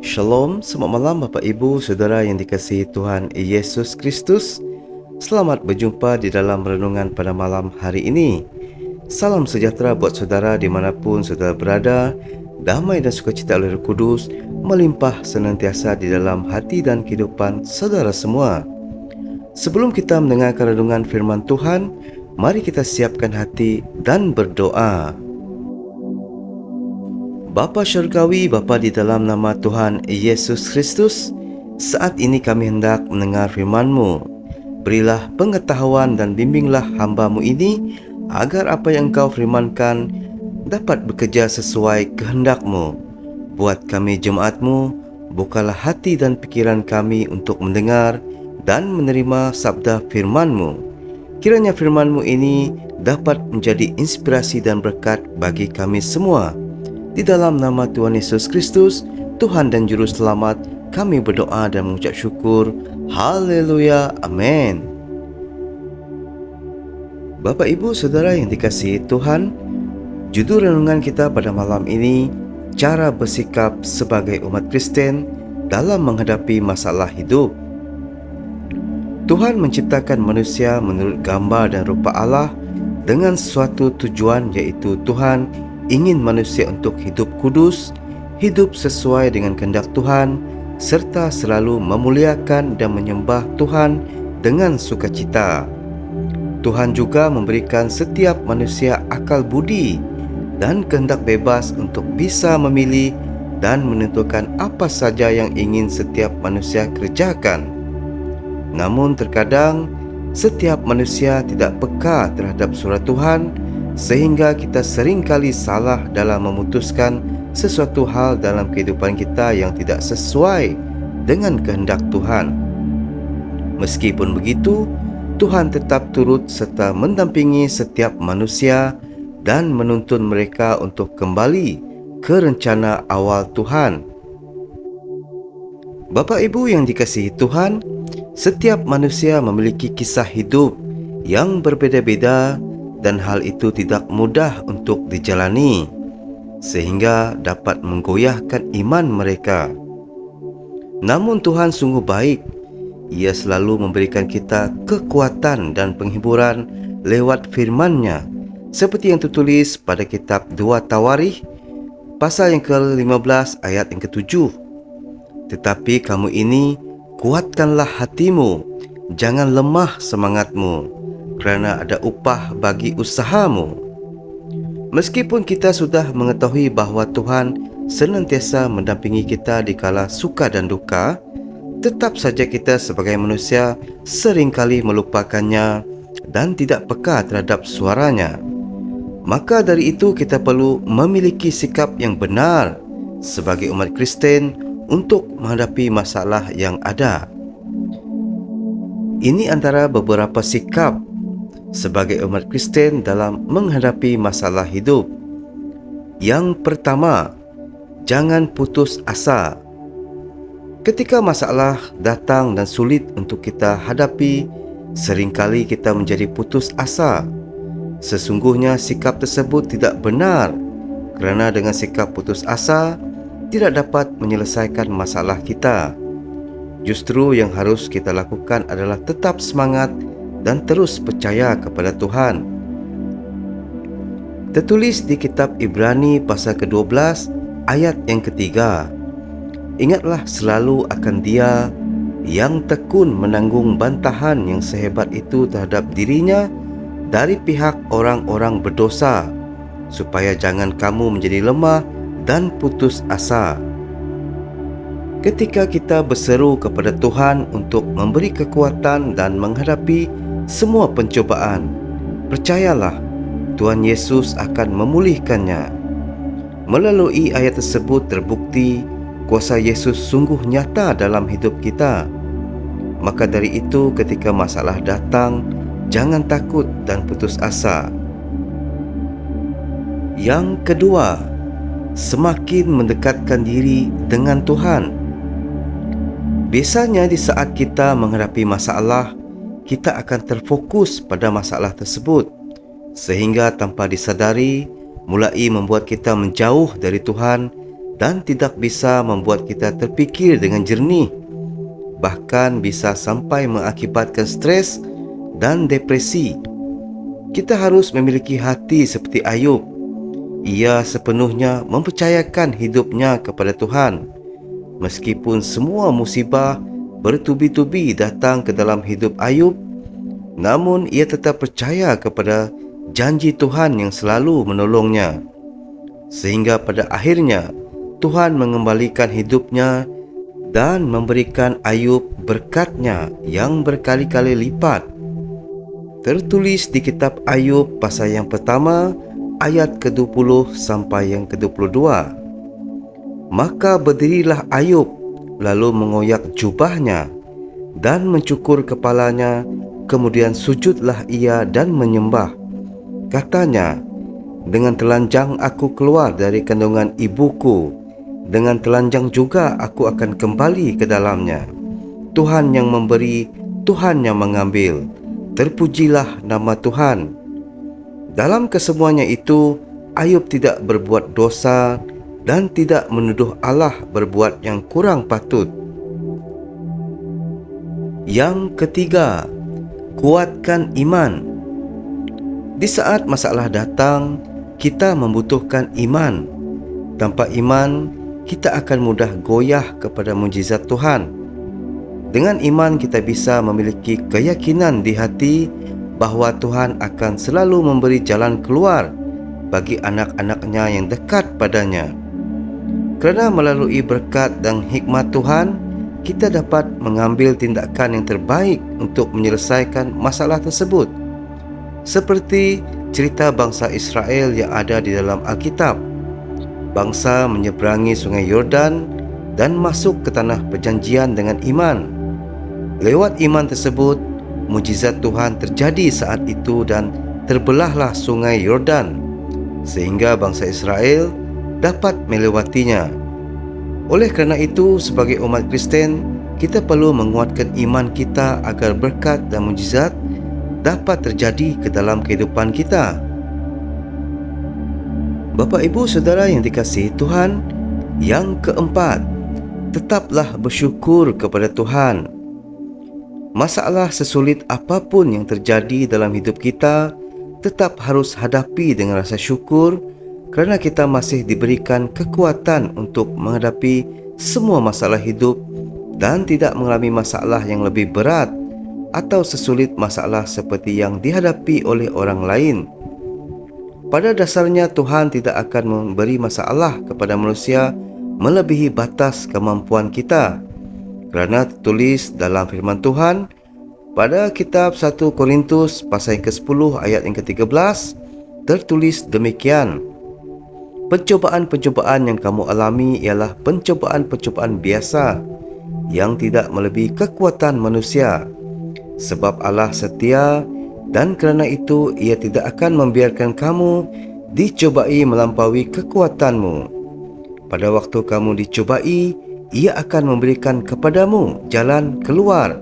Shalom, selamat malam Bapak Ibu, Saudara yang dikasihi Tuhan Yesus Kristus. Selamat berjumpa di dalam renungan pada malam hari ini. Salam sejahtera buat saudara dimanapun saudara berada. Damai dan sukacita oleh Roh Kudus melimpah senantiasa di dalam hati dan kehidupan saudara semua. Sebelum kita mendengarkan renungan firman Tuhan, mari kita siapkan hati dan berdoa. Bapa Syurgawi, Bapa di dalam nama Tuhan Yesus Kristus, saat ini kami hendak mendengar firman-Mu. Berilah pengetahuan dan bimbinglah hamba-Mu ini, agar apa yang Engkau firmankan dapat bekerja sesuai kehendak-Mu. Buat kami jemaat-Mu, bukalah hati dan pikiran kami untuk mendengar dan menerima sabda firman-Mu. Kiranya firman-Mu ini dapat menjadi inspirasi dan berkat bagi kami semua. Di dalam nama Tuhan Yesus Kristus, Tuhan dan Juru Selamat, kami berdoa dan mengucap syukur. Haleluya, amin. Bapak Ibu Saudara yang dikasihi Tuhan, judul renungan kita pada malam ini, cara bersikap sebagai umat Kristen dalam menghadapi masalah hidup. Tuhan menciptakan manusia menurut gambar dan rupa Allah dengan suatu tujuan, yaitu Tuhan ingin manusia untuk hidup kudus, hidup sesuai dengan kehendak Tuhan, serta selalu memuliakan dan menyembah Tuhan dengan sukacita. Tuhan juga memberikan setiap manusia akal budi dan kehendak bebas untuk bisa memilih dan menentukan apa saja yang ingin setiap manusia kerjakan. Namun terkadang setiap manusia tidak peka terhadap surat Tuhan, sehingga kita seringkali salah dalam memutuskan sesuatu hal dalam kehidupan kita yang tidak sesuai dengan kehendak Tuhan. Meskipun begitu, Tuhan tetap turut serta mendampingi setiap manusia dan menuntun mereka untuk kembali ke rencana awal Tuhan. Bapak Ibu yang dikasihi Tuhan, setiap manusia memiliki kisah hidup yang berbeda-beda, dan hal itu tidak mudah untuk dijalani, sehingga dapat menggoyahkan iman mereka. Namun Tuhan sungguh baik. Ia selalu memberikan kita kekuatan dan penghiburan lewat firman-Nya, seperti yang tertulis pada kitab 2 Tawarikh pasal yang ke-15 ayat yang ke-7. Tetapi kamu ini, kuatkanlah hatimu, jangan lemah semangatmu, kerana ada upah bagi usahamu. Meskipun kita sudah mengetahui bahawa Tuhan senantiasa mendampingi kita di kala suka dan duka, tetap saja kita sebagai manusia seringkali melupakannya dan tidak peka terhadap suaranya. Maka dari itu kita perlu memiliki sikap yang benar sebagai umat Kristen untuk menghadapi masalah yang ada. Ini antara beberapa sikap sebagai umat Kristen dalam menghadapi masalah hidup. Yang pertama, jangan putus asa. Ketika masalah datang dan sulit untuk kita hadapi, seringkali kita menjadi putus asa. Sesungguhnya sikap tersebut tidak benar, kerana dengan sikap putus asa tidak dapat menyelesaikan masalah kita. Justru yang harus kita lakukan adalah tetap semangat dan terus percaya kepada Tuhan. Tertulis di kitab Ibrani pasal ke-12 ayat yang ke-3. Ingatlah selalu akan Dia yang tekun menanggung bantahan yang sehebat itu terhadap dirinya dari pihak orang-orang berdosa, supaya jangan kamu menjadi lemah dan putus asa. Ketika kita berseru kepada Tuhan untuk memberi kekuatan dan menghadapi semua pencobaan, percayalah, Tuhan Yesus akan memulihkannya. Melalui ayat tersebut terbukti kuasa Yesus sungguh nyata dalam hidup kita. Maka dari itu, ketika masalah datang, jangan takut dan putus asa. Yang kedua, semakin mendekatkan diri dengan Tuhan. Biasanya di saat kita menghadapi masalah, kita akan terfokus pada masalah tersebut, sehingga tanpa disadari mulai membuat kita menjauh dari Tuhan dan tidak bisa membuat kita terfikir dengan jernih, bahkan bisa sampai mengakibatkan stres dan depresi. Kita harus memiliki hati seperti Ayub. Ia sepenuhnya mempercayakan hidupnya kepada Tuhan. Meskipun semua musibah bertubi-tubi datang ke dalam hidup Ayub, namun ia tetap percaya kepada janji Tuhan yang selalu menolongnya. Sehingga pada akhirnya Tuhan mengembalikan hidupnya dan memberikan Ayub berkat-Nya yang berkali-kali lipat. Tertulis di kitab Ayub pasal yang pertama ayat ke-20 sampai yang ke-22. Maka berdirilah Ayub, lalu mengoyak jubahnya dan mencukur kepalanya, kemudian sujudlah ia dan menyembah. Katanya, dengan telanjang aku keluar dari kandungan ibuku, dengan telanjang juga aku akan kembali ke dalamnya. Tuhan yang memberi, Tuhan yang mengambil. Terpujilah nama Tuhan. Dalam kesemuanya itu, Ayub tidak berbuat dosa dan tidak menuduh Allah berbuat yang kurang patut. Yang ketiga, kuatkan iman. Di saat masalah datang, kita membutuhkan iman. Tanpa iman, kita akan mudah goyah kepada mujizat Tuhan. Dengan iman kita bisa memiliki keyakinan di hati bahawa Tuhan akan selalu memberi jalan keluar bagi anak-anak-Nya yang dekat padanya. Kerana melalui berkat dan hikmat Tuhan, kita dapat mengambil tindakan yang terbaik untuk menyelesaikan masalah tersebut. Seperti cerita bangsa Israel yang ada di dalam Alkitab. Bangsa menyeberangi sungai Yordan dan masuk ke tanah perjanjian dengan iman. Lewat iman tersebut, mujizat Tuhan terjadi saat itu dan terbelahlah sungai Yordan, sehingga bangsa Israel dapat melewatinya. Oleh kerana itu, sebagai umat Kristen, kita perlu menguatkan iman kita agar berkat dan mujizat dapat terjadi ke dalam kehidupan kita. Bapa, Ibu, Saudara yang dikasihi Tuhan, yang keempat, tetaplah bersyukur kepada Tuhan. Masalah sesulit apapun yang terjadi dalam hidup kita, tetap harus hadapi dengan rasa syukur kerana kita masih diberikan kekuatan untuk menghadapi semua masalah hidup dan tidak mengalami masalah yang lebih berat atau sesulit masalah seperti yang dihadapi oleh orang lain. Pada dasarnya Tuhan tidak akan memberi masalah kepada manusia melebihi batas kemampuan kita. Kerana tertulis dalam firman Tuhan pada kitab 1 Korintus pasal yang ke-10 ayat yang ke-13, tertulis demikian: pencobaan-pencobaan yang kamu alami ialah pencobaan-pencobaan biasa yang tidak melebihi kekuatan manusia. Sebab Allah setia dan kerana itu Ia tidak akan membiarkan kamu dicobai melampaui kekuatanmu. Pada waktu kamu dicobai, Ia akan memberikan kepadamu jalan keluar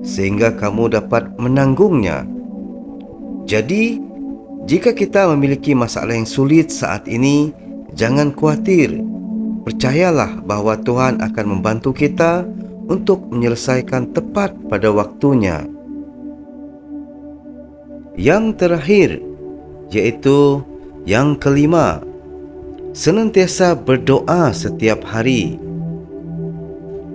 sehingga kamu dapat menanggungnya. Jadi, jika kita memiliki masalah yang sulit saat ini, jangan khawatir. Percayalah bahawa Tuhan akan membantu kita untuk menyelesaikan tepat pada waktunya. Yang terakhir, iaitu yang kelima, senantiasa berdoa setiap hari.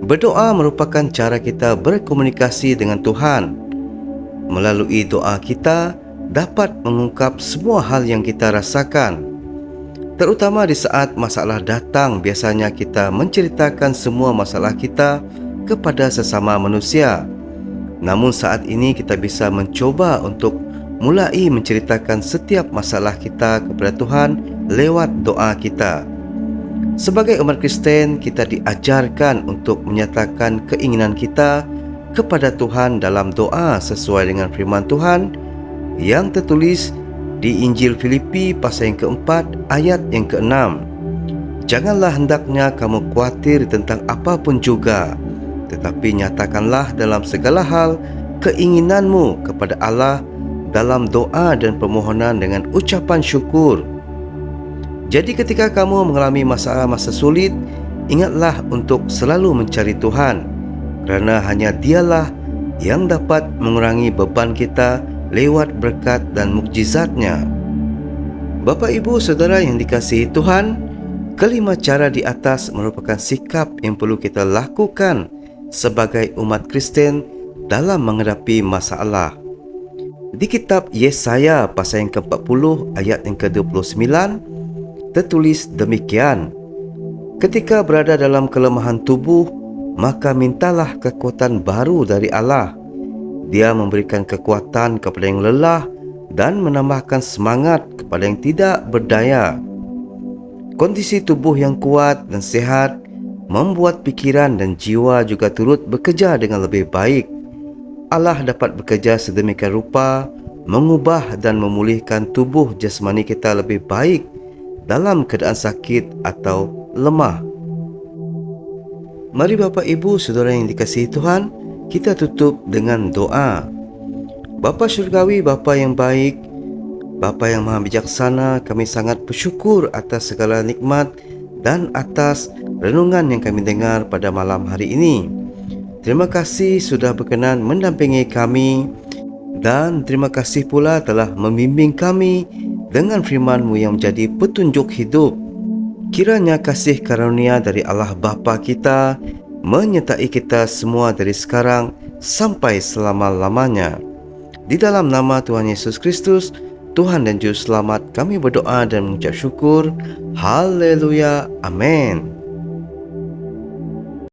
Berdoa merupakan cara kita berkomunikasi dengan Tuhan. Melalui doa kita dapat mengungkap semua hal yang kita rasakan. Terutama di saat masalah datang, biasanya kita menceritakan semua masalah kita kepada sesama manusia. Namun saat ini kita bisa mencoba untuk mulai menceritakan setiap masalah kita kepada Tuhan lewat doa kita. Sebagai umat Kristen, kita diajarkan untuk menyatakan keinginan kita kepada Tuhan dalam doa sesuai dengan firman Tuhan yang tertulis di Injil Filipi pasal yang keempat ayat yang keenam. Janganlah hendaknya kamu khawatir tentang apapun juga, tetapi nyatakanlah dalam segala hal keinginanmu kepada Allah dalam doa dan permohonan dengan ucapan syukur. Jadi ketika kamu mengalami masa-masa sulit, ingatlah untuk selalu mencari Tuhan, kerana hanya Dialah yang dapat mengurangi beban kita lewat berkat dan mukjizat-Nya. Bapa, Ibu, Saudara yang dikasihi Tuhan, kelima cara di atas merupakan sikap yang perlu kita lakukan sebagai umat Kristen dalam menghadapi masalah. Di kitab Yesaya pasal yang ke-40 ayat yang ke-29 tertulis demikian, ketika berada dalam kelemahan tubuh, maka mintalah kekuatan baru dari Allah. Dia memberikan kekuatan kepada yang lelah dan menambahkan semangat kepada yang tidak berdaya. Kondisi tubuh yang kuat dan sehat membuat pikiran dan jiwa juga turut bekerja dengan lebih baik. Allah dapat bekerja sedemikian rupa mengubah dan memulihkan tubuh jasmani kita lebih baik dalam keadaan sakit atau lemah. Mari Bapa, Ibu, Saudara yang dikasihi Tuhan, kita tutup dengan doa. Bapa Syurgawi, Bapa yang baik, Bapa yang Maha Bijaksana, kami sangat bersyukur atas segala nikmat dan atas renungan yang kami dengar pada malam hari ini. Terima kasih sudah berkenan mendampingi kami, dan terima kasih pula telah membimbing kami dengan firman-Mu yang menjadi petunjuk hidup. Kiranya kasih karunia dari Allah Bapa kita menyertai kita semua dari sekarang sampai selama-lamanya. Di dalam nama Tuhan Yesus Kristus, Tuhan dan Juru Selamat, kami berdoa dan mengucap syukur. Haleluya. Amin.